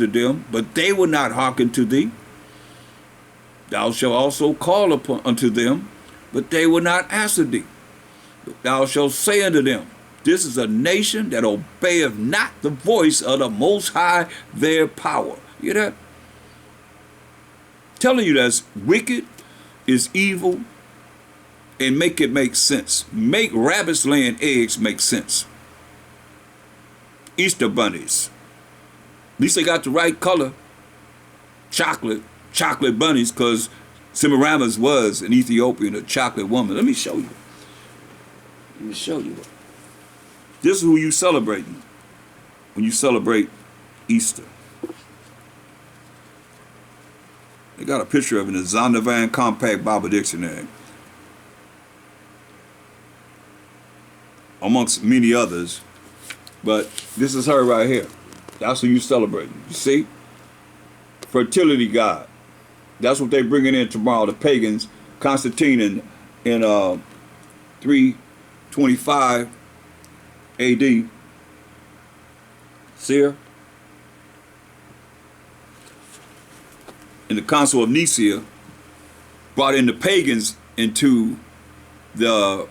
to them, but they will not hearken to thee. Thou shalt also call upon unto them, but they will not answer thee. But thou shalt say unto them, this is a nation that obeyeth not the voice of the Most High, their power. You hear that? Telling you that's wicked, is evil, and make it make sense. Make rabbits laying eggs make sense. Easter bunnies. At least they got the right color. Chocolate bunnies, because Semiramis was an Ethiopian, a chocolate woman. Let me show you. This is who you celebrating when you celebrate Easter. They got a picture of it in the Zondervan Compact Bible Dictionary, amongst many others. But this is her right here. That's who you celebrating. You see? Fertility god. That's what they're bringing in tomorrow. The pagans, Constantine in 325 AD. See her? In the Council of Nicaea, brought in the pagans into the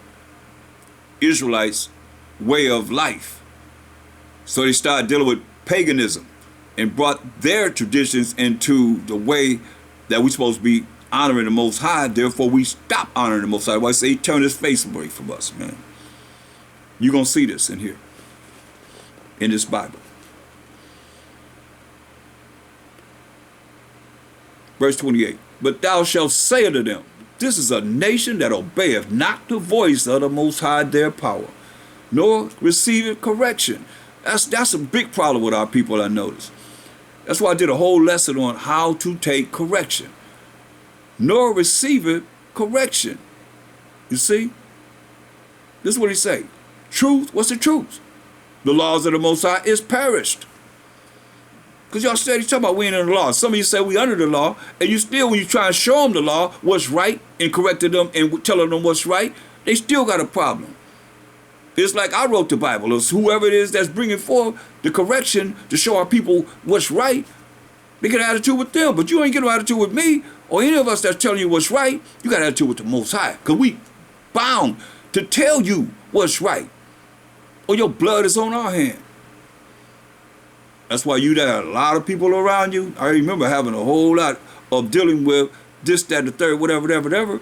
Israelites' way of life. So they started dealing with paganism and brought their traditions into the way that we're supposed to be honoring the Most High. Therefore, we stop honoring the Most High. Why I say he turned his face away from us, man. You're going to see this in here, in this Bible. Verse 28, but thou shalt say unto them, this is a nation that obeyeth not the voice of the Most High, their power, nor receiveth correction. That's a big problem with our people, I notice. That's why I did a whole lesson on how to take correction. Nor receiveth correction. You see? This is what he say. Truth, what's the truth? The laws of the Most High is perished. Because y'all steady talking about we ain't under the law. Some of you say we under the law, and you still, when you try and show them the law, what's right, and correcting them and telling them what's right, they still got a problem. It's like I wrote the Bible. It's whoever it is that's bringing forth the correction to show our people what's right, they get an attitude with them. But you ain't get an attitude with me or any of us that's telling you what's right. You got an attitude with the Most High. Because we bound to tell you what's right, or your blood is on our hand. That's why you got a lot of people around you. I remember having a whole lot of dealing with this, that, the third, whatever.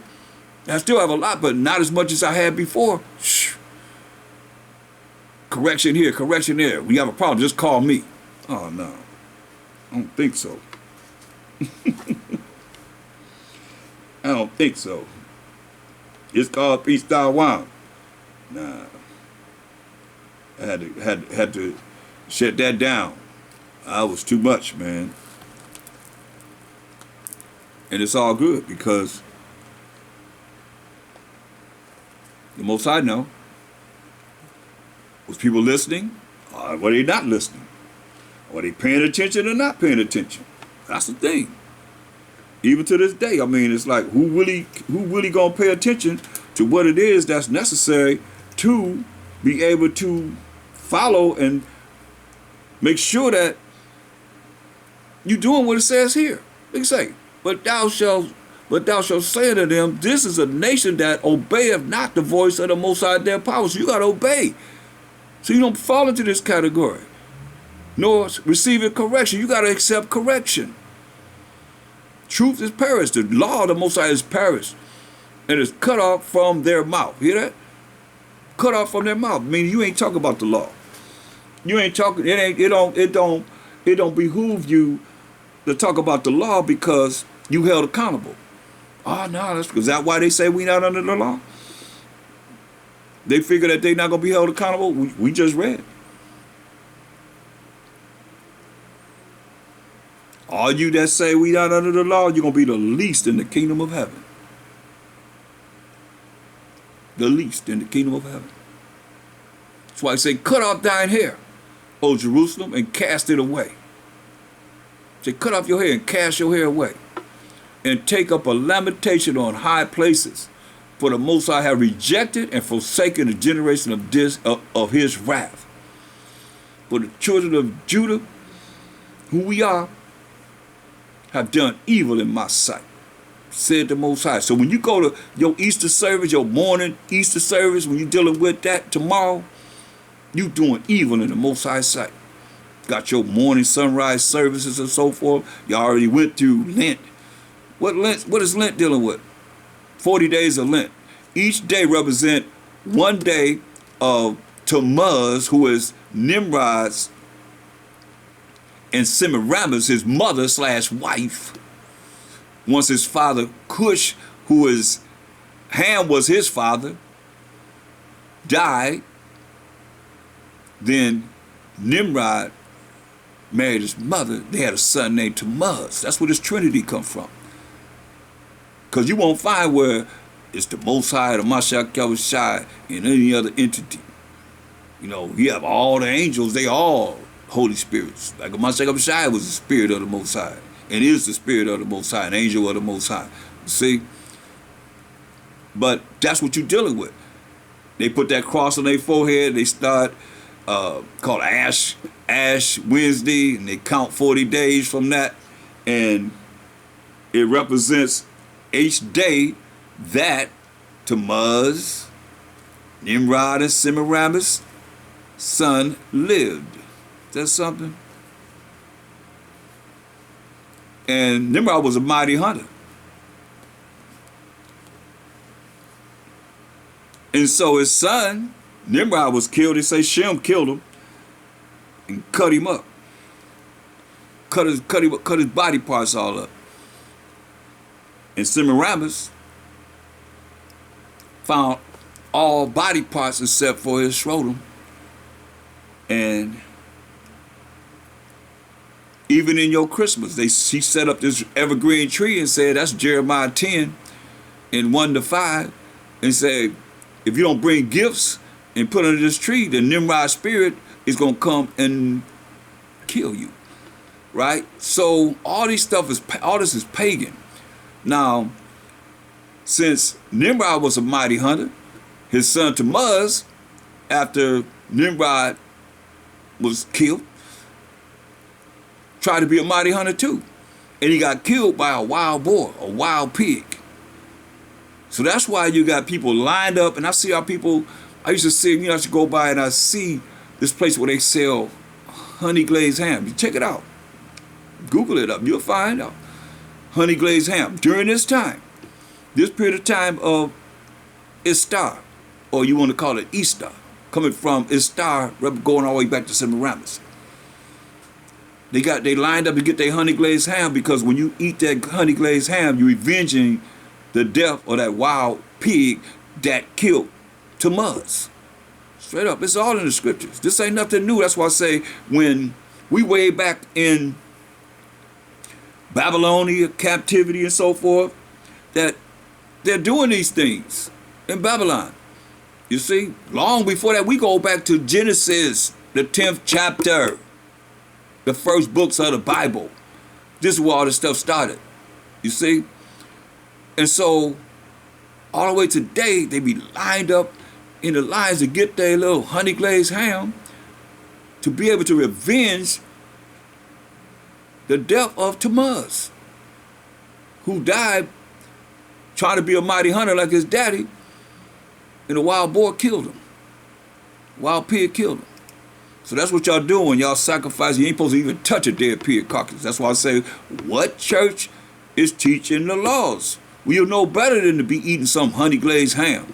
I still have a lot, but not as much as I had before. Shh. Correction here, correction there. When you have a problem, just call me. Oh, no. I don't think so. I don't think so. It's called Peace Style Wine. Nah. I had to shut that down. I was too much, man. And it's all good because the Most High know. Was people listening? Or were they not listening? Were they paying attention or not paying attention? That's the thing. Even to this day, I mean, it's like who really gonna pay attention to what it is that's necessary to be able to follow and make sure that you're doing what it says here. They say, but thou shalt say unto them, this is a nation that obeyeth not the voice of the Most High, their power. So you gotta obey. So you don't fall into this category, nor receive correction. You got to accept correction. Truth is perished. The law of the Most High is perished, and it's cut off from their mouth. Hear that? Cut off from their mouth. Meaning you ain't talking about the law. You ain't talking. It don't behoove you to talk about the law because you held accountable. Oh no, is that why they say we not under the law? They figure that they're not going to be held accountable. We just read. All you that say we not under the law, you're going to be the least in the kingdom of heaven. The least in the kingdom of heaven. That's why I say, cut off thine hair, O Jerusalem, and cast it away. Say, cut off your hair and cast your hair away. And take up a lamentation on high places. For the Most High have rejected and forsaken the generation of his wrath. For the children of Judah who we are, have done evil in my sight, said the Most High. So when you go to your Easter service, your morning Easter service, when you're dealing with that tomorrow, you doing evil in the Most High sight. Got your morning sunrise services and so forth. You already went through Lent. What is Lent dealing with? 40 days of Lent. Each day represent one day of Tammuz, who is Nimrod's and Semiramis, his mother / wife. Once his father Cush, who is Ham was his father, died, then Nimrod married his mother. They had a son named Tammuz. That's where this Trinity come from. Because you won't find where it's the Most High, the Mashiach Yahushua, and any other entity. You know, you have all the angels, they all Holy Spirits. Like Mashiach Yahushua was the spirit of the Most High, and is the spirit of the Most High, an angel of the Most High. See? But that's what you're dealing with. They put that cross on their forehead, they start called Ash Wednesday, and they count 40 days from that, and it represents each day that Tammuz, Nimrod, and Semiramis' son lived. Is that something? And Nimrod was a mighty hunter. And so his son, Nimrod, was killed. They say Shem killed him and cut him up. Cut his body parts all up. And Semiramis found all body parts except for his scrotum. And even in your Christmas, she set up this evergreen tree and said, that's Jeremiah 10 and 1-5, and said, if you don't bring gifts and put under this tree, the Nimrod spirit is going to come and kill you, right? So all this is pagan. Now, since Nimrod was a mighty hunter, his son Tammuz, after Nimrod was killed, tried to be a mighty hunter too. And he got killed by a wild boar, a wild pig. So that's why you got people lined up, and I see how people, I used to see, you know, I used to go by and I see this place where they sell honey glazed ham. You check it out. Google it up, you'll find out. Honey glazed ham. During this time, this period of time of Istar, or you want to call it Easter, coming from Istar, going all the way back to Semiramis. They lined up to get their honey glazed ham, because when you eat that honey glazed ham, you're avenging the death of that wild pig that killed Tammuz. Straight up, it's all in the scriptures. This ain't nothing new. That's why I say when we way back in Babylonia, captivity and so forth, that they're doing these things in Babylon. You see, long before that, we go back to Genesis, the 10th chapter, the first books of the Bible. This is where all this stuff started. You see? And so, all the way today, they be lined up in the lines to get their little honey glazed ham to be able to revenge the death of Tammuz, who died trying to be a mighty hunter like his daddy, and a wild boar killed him. Wild pig killed him. So that's what y'all doing when y'all sacrifice. You ain't supposed to even touch a dead pig carcass. That's why I say, what church is teaching the laws? Well, you'll know better than to be eating some honey glazed ham.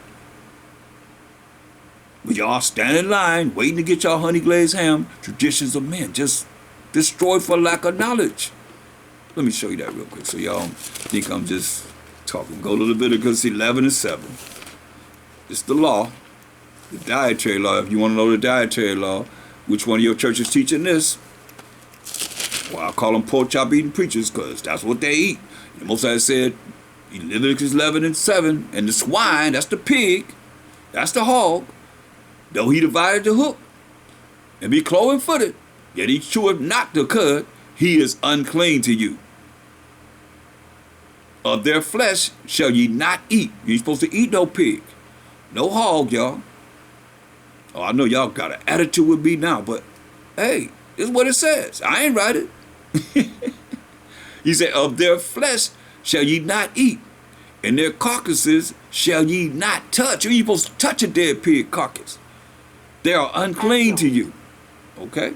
But y'all stand in line, waiting to get y'all honey glazed ham. Traditions of men, just destroyed for lack of knowledge. Let me show you that real quick so y'all think I'm just talking. Go to Leviticus 11 and 7. It's the law, the dietary law. If you want to know the dietary law, which one of your churches teaching this? Well, I call them pork chop eating preachers, because that's what they eat. And Most High said, in Leviticus 11 and 7, and the swine, that's the pig, that's the hog, though he divided the hook and be cloven-footed, yet he cheweth not the cud, he is unclean to you. Of their flesh shall ye not eat. You ain't supposed to eat no pig, no hog, y'all. Oh, I know y'all got an attitude with me now, but hey, this is what it says. I ain't write it. He said, of their flesh shall ye not eat, and their carcasses shall ye not touch. You're supposed to touch a dead pig carcass. They are unclean to you. Okay?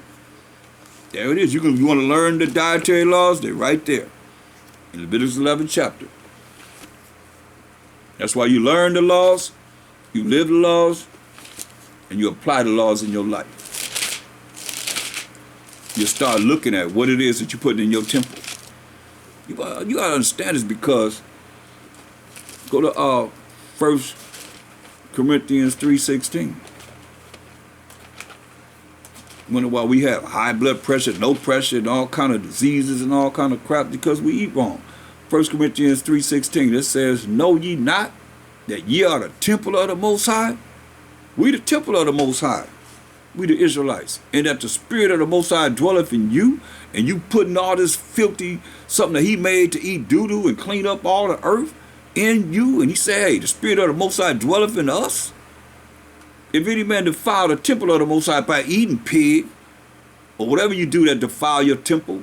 There it is. You want to learn the dietary laws? They're right there in Leviticus 11 chapter. That's why you learn the laws, you live the laws, and you apply the laws in your life. You start looking at what it is that you're putting in your temple. You got to understand this, because go to 1 Corinthians 3:16. Wonder why we have high blood pressure, no pressure, and all kind of diseases and all kind of crap, because we eat wrong. 1 Corinthians 3:16, it says, know ye not that ye are the temple of the Most High? We the temple of the Most High. We the Israelites. And that the Spirit of the Most High dwelleth in you, and you putting all this filthy, something that he made to eat doo-doo and clean up all the earth in you. And he said, hey, the Spirit of the Most High dwelleth in us. If any man defile the temple of the Most High by eating pig, or whatever you do that defile your temple,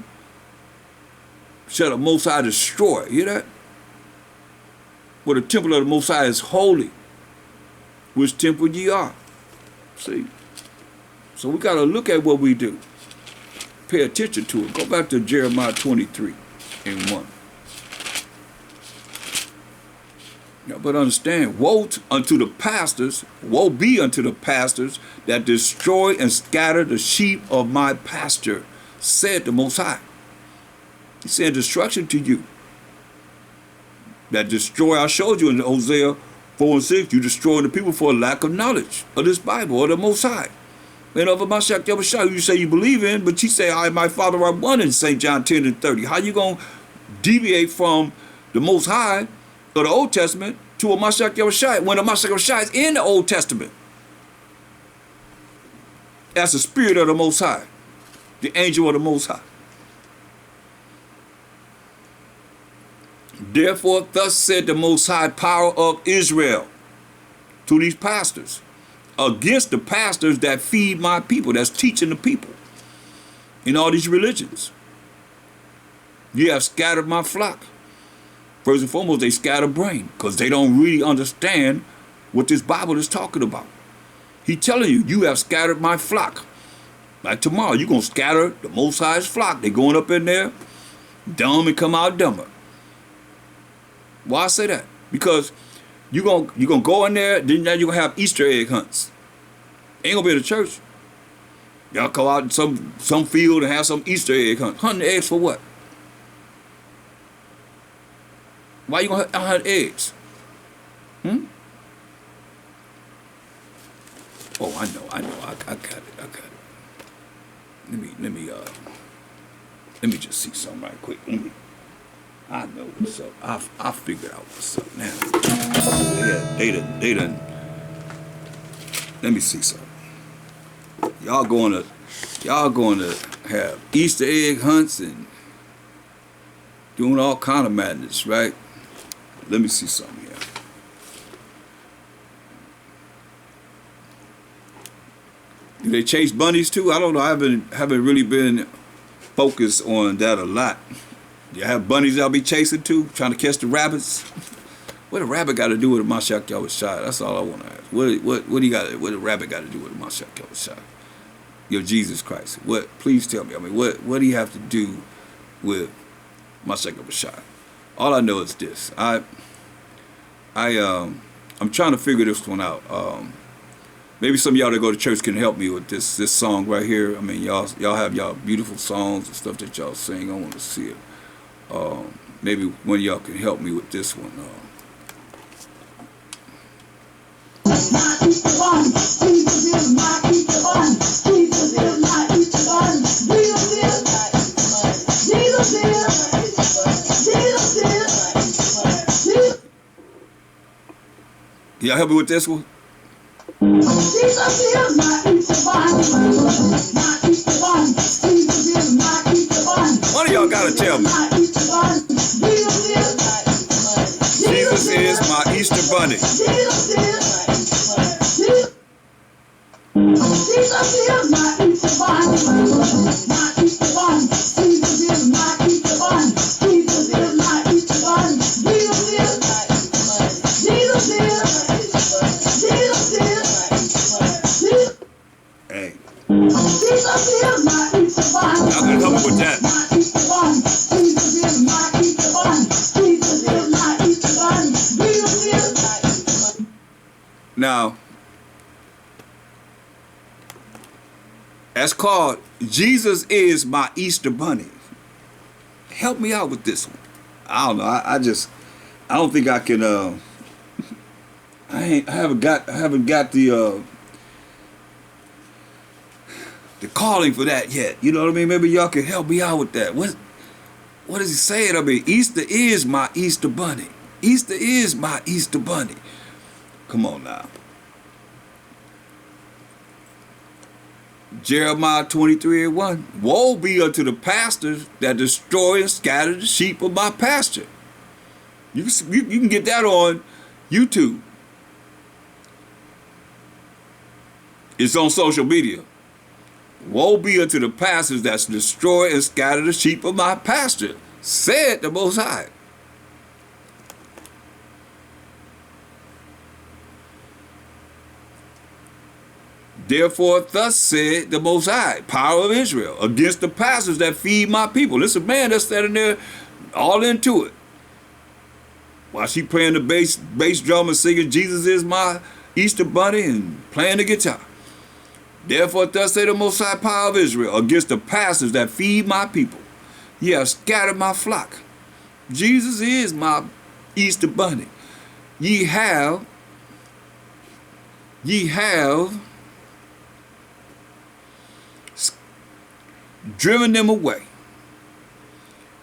shall the Most High destroy. Hear that? For the temple of the Most High is holy, which temple ye are. See? So we got to look at what we do. Pay attention to it. Go back to Jeremiah 23:1. Now, but understand, woe unto the pastors, woe be unto the pastors that destroy and scatter the sheep of my pasture, said the Most High. He said destruction to you. That destroy, I showed you in Hosea 4:6, you destroying the people for a lack of knowledge of this Bible, or the Most High. And of Mashiach Yahushua, you say you believe in, but you say, I and my Father are one in St. John 10:30. How you going to deviate from the Most High of the Old Testament to a Mashiach Yahushua when the Mashiach Yahushua is in the Old Testament? That's the Spirit of the Most High, the angel of the Most High. Therefore, thus said the Most High power of Israel to these pastors, against the pastors that feed my people, that's teaching the people in all these religions. You have scattered my flock. First and foremost, they scatter brain, because they don't really understand what this Bible is talking about. He telling you, you have scattered my flock. Like tomorrow, you're going to scatter the Most High's flock. They going up in there, dumb and come out dumber. Why I say that? Because you're gonna go in there, then now you're going to have Easter egg hunts. Ain't going to be in the church. Y'all go out in some field and have some Easter egg hunt. Hunting eggs for what? Why you going to hunt eggs? Oh, I know. I got it. Let me just see something right quick. I know what's up. I figured out what's up now. They done. Let me see something. Y'all going to have Easter egg hunts and doing all kind of madness, right? Let me see something here. Do they chase bunnies too? I don't know. I haven't really been focused on that a lot. You have bunnies I'll be chasing too, trying to catch the rabbits. What a rabbit got to do with a Mashiach Yahushua? That's all I want to ask. What a rabbit got to do with a Mashiach Yahushua? Your Jesus Christ. What? Please tell me. I mean, what do you have to do with Mashiach Yahushua? All I know is this. I'm trying to figure this one out. Maybe some of y'all that go to church can help me with this song right here. I mean, y'all have y'all beautiful songs and stuff that y'all sing. I want to see it. Maybe one of y'all can help me with this one. Can y'all help me with this one? One of y'all gotta tell me. Jesus is my Easter bunny. Jesus is my Easter bunny. My Easter bunny. Jesus is Easter bunny. Jesus is my Easter bunny. Jesus is my Easter bunny. Jesus is my Easter bunny. Now, that's called Jesus is my Easter bunny. Help me out with this one. I don't know. I don't think I can. I haven't got the calling for that yet. You know what I mean? Maybe y'all can help me out with that. What is he saying? I mean, Easter is my Easter bunny. Easter is my Easter bunny. Come on now. Jeremiah 23:1. Woe be unto the pastors that destroy and scatter the sheep of my pasture. You can get that on YouTube. It's on social media. Woe be unto the pastors that destroy and scatter the sheep of my pasture, said the Most High. Therefore, thus said the Most High, power of Israel, against the pastors that feed my people. This is a man that's standing there all into it. While she playing the bass drum and singing, Jesus is my Easter bunny, and playing the guitar. Therefore, thus said the Most High, power of Israel, against the pastors that feed my people. Ye have scattered my flock. Jesus is my Easter bunny. Ye have driven them away,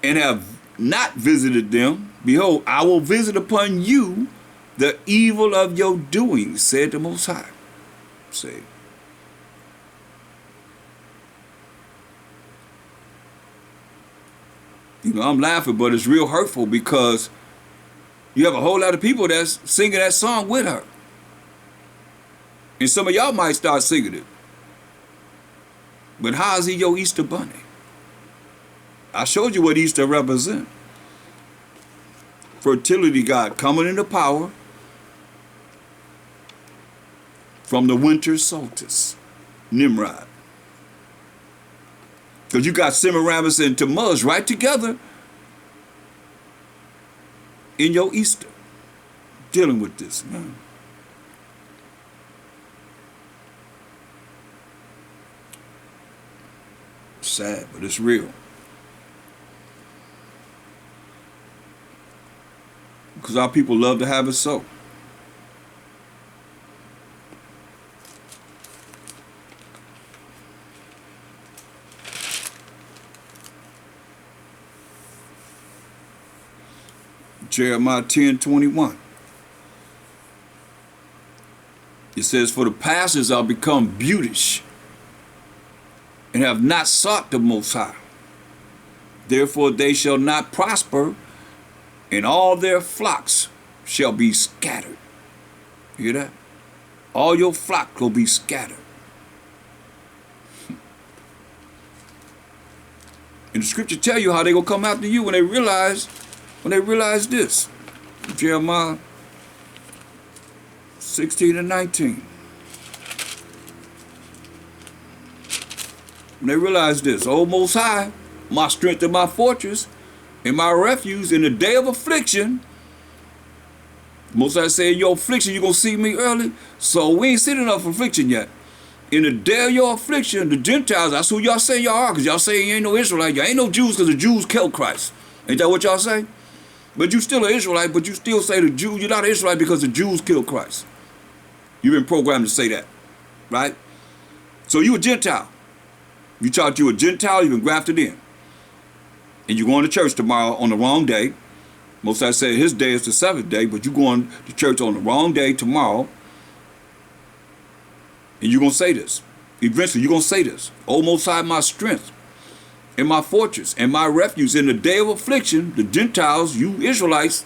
and have not visited them. Behold, I will visit upon you the evil of your doings, said the Most High. Say, you know, I'm laughing, but it's real hurtful because you have a whole lot of people that's singing that song with her. And some of y'all might start singing it. But how is he your Easter bunny? I showed you what Easter represents. Fertility God coming into power from the winter solstice, Nimrod. Because you got Semiramis and Tammuz right together in your Easter, dealing with this, man. Sad, but it's real. Because our people love to have it so. Jeremiah 10:21. It says, for the pastors are become beautish, and have not sought the Most High. Therefore they shall not prosper, and all their flocks shall be scattered. You hear that? All your flock will be scattered. And the scripture tell you how they will come after you when they realize this. Jeremiah 16 and 19. When they realize this, O Most High, my strength and my fortress, and my refuge in the day of affliction. Most High say, in your affliction, you're going to see me early. So we ain't seen enough affliction yet. In the day of your affliction, the Gentiles, that's who y'all say y'all are, because y'all say you ain't no Israelite. Y'all ain't no Jews because the Jews killed Christ. Ain't that what y'all say? But you still an Israelite, but you still say the Jew, you're not an Israelite because the Jews killed Christ. You've been programmed to say that, right? So you a Gentile. You thought you a Gentile, you've been grafted in. And you're going to church tomorrow on the wrong day. Most I say his day is the seventh day, but you're going to church on the wrong day tomorrow. And you're going to say this. Eventually, you're going to say this. O Most High, my strength and my fortress and my refuge in the day of affliction, the Gentiles, you Israelites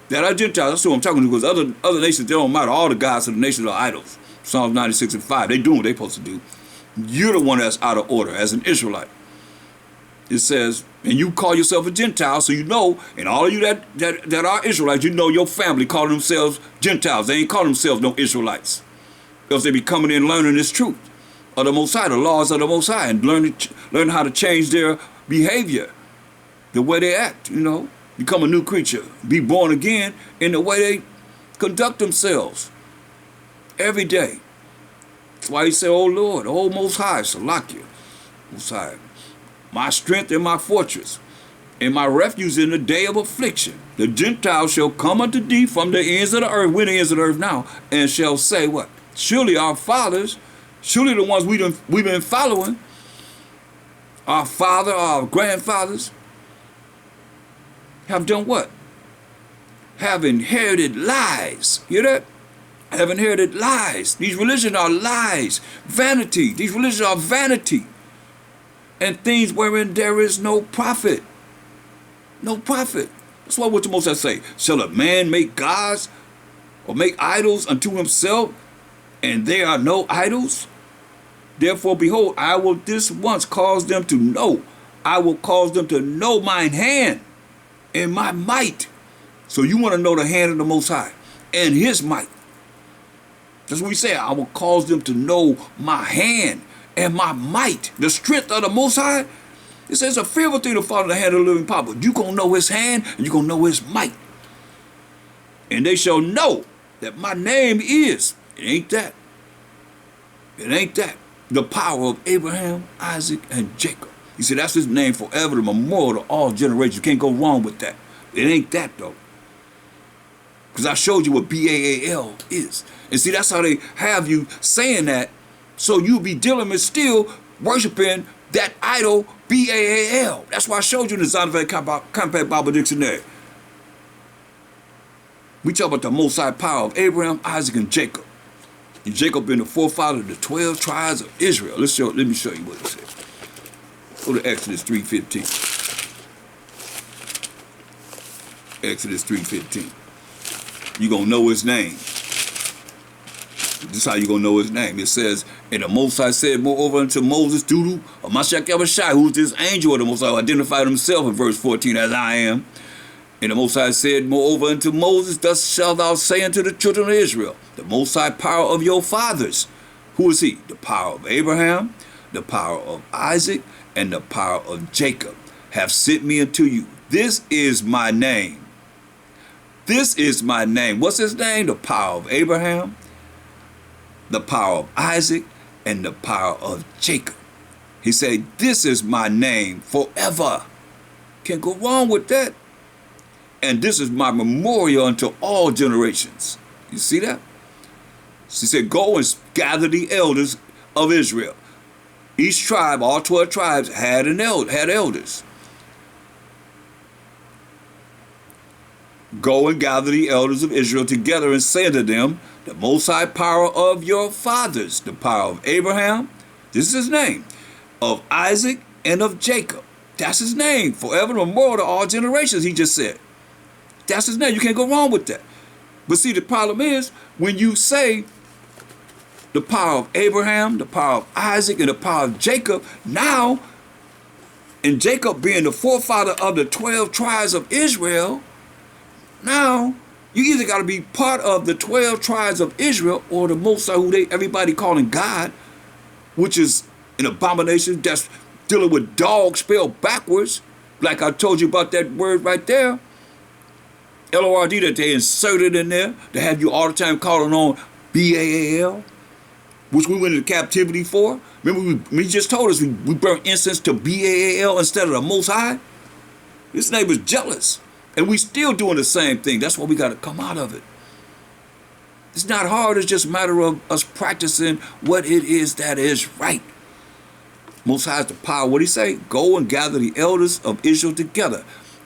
that are Gentiles, that's who I'm talking to, because other nations, they don't matter. All the gods of the nations are idols. Psalms 96 and 5. They doing what they're supposed to do. You're the one that's out of order as an Israelite. It says, and you call yourself a Gentile, so you know, and all of you that are Israelites, you know your family calling themselves Gentiles. They ain't calling themselves no Israelites. Because they be coming in learning this truth of the Most High, the laws of the Most High, and learn how to change their behavior the way they act, become a new creature, be born again in the way they conduct themselves every day. That's why he said, "Oh Lord, oh Most High, Salakia, Most High, my strength and my fortress, and my refuge in the day of affliction. The Gentiles shall come unto thee from the ends of the earth," we're the ends of the earth now, "and shall say," what? "Surely our fathers, surely the ones we've been following, our father, our grandfathers, have done what? Have inherited lies." Hear that? Have inherited lies. These religions are lies, vanity. These religions are vanity, and things wherein there is no profit. No profit. That's what the Most High say. "Shall a man make gods or make idols unto himself, and there are no idols? Therefore, behold, I will this once cause them to know. I will cause them to know mine hand and my might." So you want to know the hand of the Most High and his might. That's what we say. I will cause them to know my hand and my might. The strength of the Most High. It says a fearful thing to follow the hand of the living power. But you're going to know his hand and you're going to know his might. "And they shall know that my name is," it ain't that. It ain't that. "The power of Abraham, Isaac, and Jacob." He said that's his name forever, the memorial to all generations. You can't go wrong with that. It ain't that though. Because I showed you what Baal is. And see, that's how they have you saying that. So you'll be dealing with still worshiping that idol Baal. That's why I showed you in the Zondervan Compact Bible Dictionary. We talk about the Most High power of Abraham, Isaac, and Jacob. And Jacob being the forefather of the 12 tribes of Israel. Let me show you what it says. Go to Exodus 3:15. Exodus 3:15. You're going to know his name. This is how you're going to know his name. It says, "And the Most High said moreover unto Moses, Dudu, or Mashiach Yahushua, who is this angel of the Most High, who identified himself in verse 14 as I am. And the Most High said moreover unto Moses, Thus shalt thou say unto the children of Israel, the Most High power of your fathers." Who is he? The power of Abraham, the power of Isaac, and the power of Jacob have sent me unto you. This is my name. This is my name. What's his name? The power of Abraham, the power of Isaac, and the power of Jacob. He said, "This is my name forever." Can't go wrong with that. "And this is my memorial unto all generations." You see that? He said, "Go and gather the elders of Israel." Each tribe, all 12 tribes, had elders. "Go and gather the elders of Israel together and say to them, the Most High power of your fathers, the power of Abraham," this is his name, "of Isaac, and of Jacob." That's his name, forever memorial to all generations, he just said. That's his name. You can't go wrong with that. But see, the problem is, when you say the power of Abraham, the power of Isaac, and the power of Jacob, now, and Jacob being the forefather of the 12 tribes of Israel, now, you either got to be part of the 12 tribes of Israel or the Most High, who everybody calling God, which is an abomination that's dealing with dog spelled backwards, like I told you about that word right there, L-O-R-D, that they inserted in there to have you all the time calling on B-A-A-L, which we went into captivity for. Remember, we just told us we burnt incense to B-A-A-L instead of the Most High. This neighbor's jealous. And we still doing the same thing. That's why we got to come out of it. It's not hard. It's just a matter of us practicing what it is that is right. Most High is the power. What did he say? "Go and gather the elders of Israel together."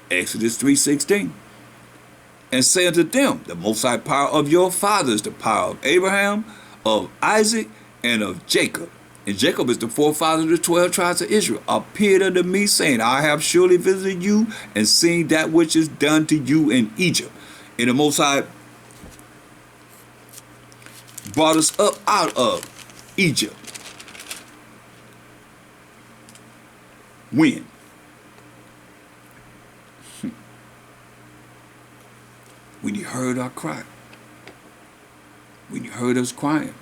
Exodus 3:16. "And say unto them, the Most High power of your fathers, the power of Abraham, of Isaac, and of Jacob." And Jacob is the forefather of the 12 tribes of Israel. "Appeared unto me, saying, I have surely visited you and seen that which is done to you in Egypt." And the Most High brought us up out of Egypt. When? When you heard our cry. When you heard us crying.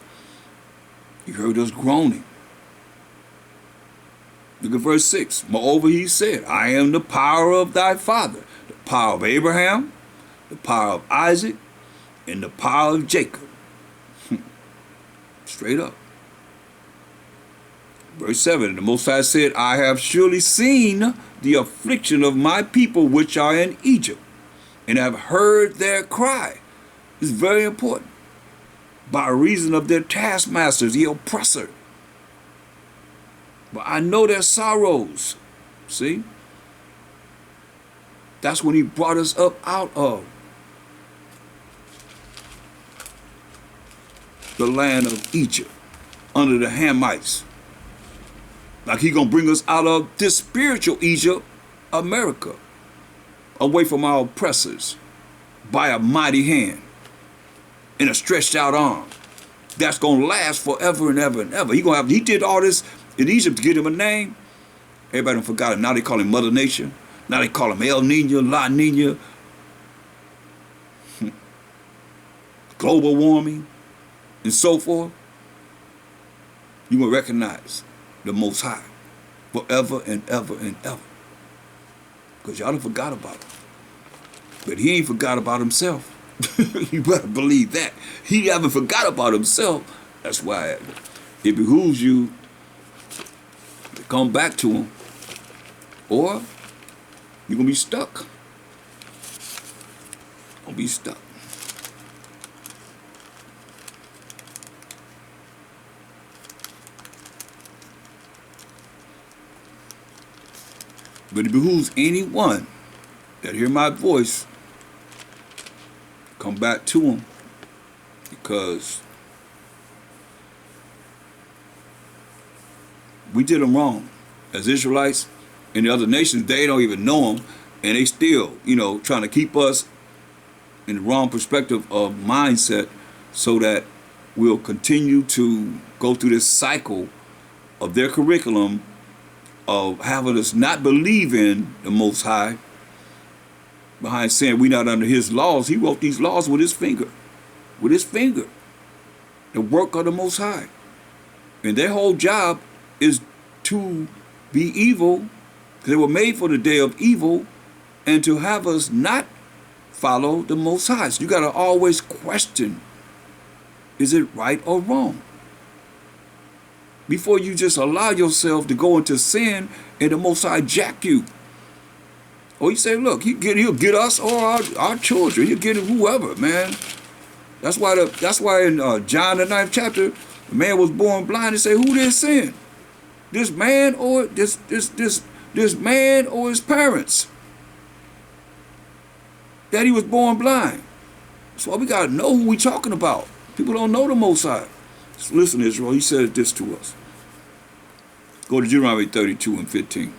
You heard us groaning. Look at verse 6. Moreover, he said, I am the power of thy father, the power of Abraham, the power of Isaac, and the power of Jacob. Straight up. Verse 7, the Most High said, I have surely seen the affliction of my people which are in Egypt, and have heard their cry. It's very important. By reason of their taskmasters, the oppressor. But I know their sorrows. See? That's when he brought us up out of the land of Egypt, under the Hamites. Like he gonna bring us out of this spiritual Egypt, America, away from our oppressors, by a mighty hand, and a stretched out arm. That's gonna last forever and ever and ever. He did all this in Egypt to give him a name. Everybody done forgot him. Now they call him Mother Nature. Now they call him El Nino, La Nina. Global warming, and so forth. You will recognize the Most High forever and ever and ever. Because y'all done forgot about him. But he ain't forgot about himself. You better believe that. He haven't forgot about himself. That's why it behooves you to come back to him, or you're going to be stuck. Gonna be stuck. But it behooves anyone that hear my voice, come back to him, because we did them wrong. As Israelites and the other nations, they don't even know him, and they still, trying to keep us in the wrong perspective of mindset, so that we'll continue to go through this cycle of their curriculum of having us not believe in the Most High, behind saying we're not under his laws. He wrote these laws with his finger. With his finger. The work of the Most High. And their whole job is to be evil. They were made for the day of evil, and to have us not follow the Most High. So you got to always question, is it right or wrong? Before you just allow yourself to go into sin and the Most High jack you. Or you say, look, he'll get us or our children. He'll get whoever, man. That's why in John the 9th chapter, the man was born blind. They say, who did sin? This man or this man or his parents? That he was born blind. That's why we gotta know who we talking about. People don't know the Most High. Listen, Israel, he said this to us. Go to Deuteronomy 32 and 15.